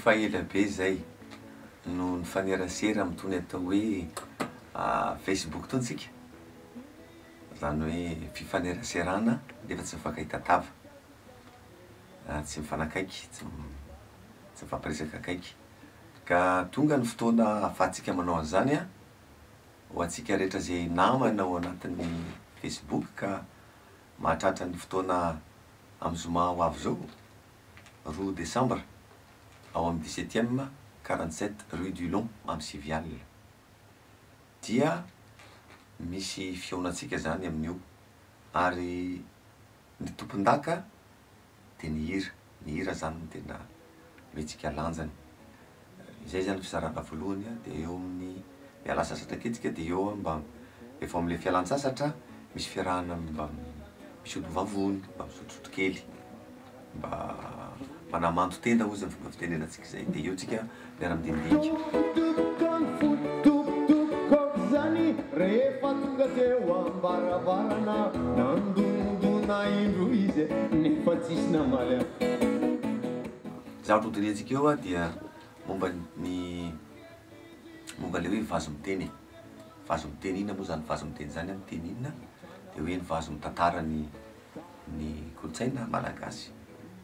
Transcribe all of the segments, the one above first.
fa ela be zay no nifanerasera amitony atao hoe Facebook tony tsika zany hoe fifaneraserana nefa tsy mifakahitantava tsy mifanakaiky tsy mifampiresaka akaiky ka tonga ny fotoana ahafahantsika manao an'izany a ho antsika rehetra zay namana ao anatin'ny Facebook ka mahatratra ny fotoana amin'ny zoma ho avy zao 2 décembre ao amin'ny 17e 47 rue du Long amin'ny Sivy dia misy fionatsika zany amin'io ary ny tompon-daka de ny hira zany no tena metsika lanjany izay zany fizarana voalohany a de eo amin'ny miala sasatra aketsika de eo mba efa am'le fialan-tsasatra misy fiarahana mba misotro vavony mba misotrosotro kely mba manamanto tena ozy amin'ny fomba fitenenatsika zay de eo tsika miara-midinidika rehefa tonga teo ambaravarana nandondona indro izy nefa tsisy namaly zavatra hotoreantsika eo a dia momba le hoe vazo miteny inona moa zany vazo miteny zany a miteny inona de hoe ny vazo mitantara ny kolotsaina malagasy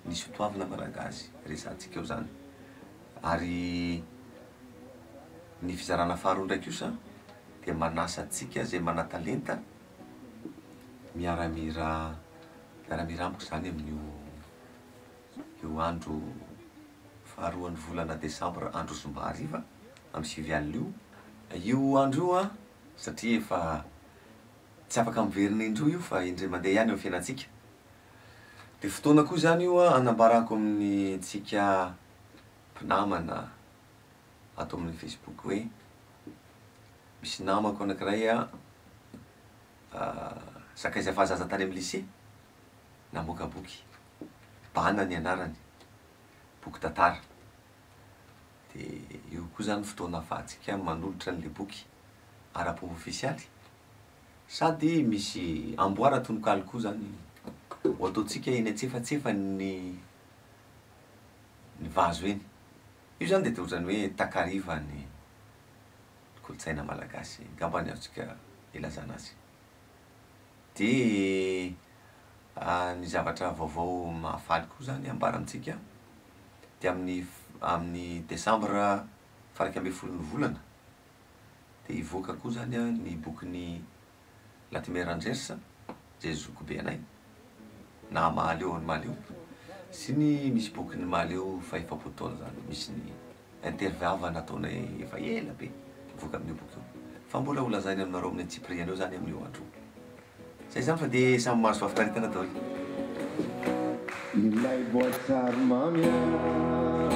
ny sotoavina malagasy resantsika eo zany ary ny fizarana faharoa ndraiky io sa de manasa atsika zay mana-talenta miaramira amiko zany amin'io andro faharoan'ny volana Desambre andro zoma hariva amin'ny 7 io andro io a satria efa tsy afaka miverina indroa io fa indray mandeha ihany eo fiainatsika de fotoana koa zany io a anambarako amin'ny tsika mpinamana ato amin'ny Facebook hoe misy namako anankiray a sakaiza fahazaza tany amin'ny lycée namoaka boky Bana ny anarany boky tantara de io koa zany fotoana ahafahantsika manolotra an'le boky ara-pomba ofisialy sady misy amboara tononkalo koa zany ho ataotsika eny antsefatsefa ny vazo eny io zany de ohatrany hoe takariva ny kolotsaina malagasy ngambany azotsika ilazana azy de ny zavatra vaovao mahafaly koa zany ambarantsika de amin'ny Desambre faraika amby folo ny volana de ivoaka koa zany a ny bokin'ny Latimer Andrers zay zoko be anay na Mahaleo ny Mahaleo sy ny misy bokin'ny Mahaleo fa efapolo taona zany misy ny interviava nataonay efa ela be ivoaka amin'io boky io fa mbola olazainy aminareo amin'ny Antsipriana eo zany amin'io andro zay zany fa de samy mahazo fahafitarintana daholo ilay boatsary mamia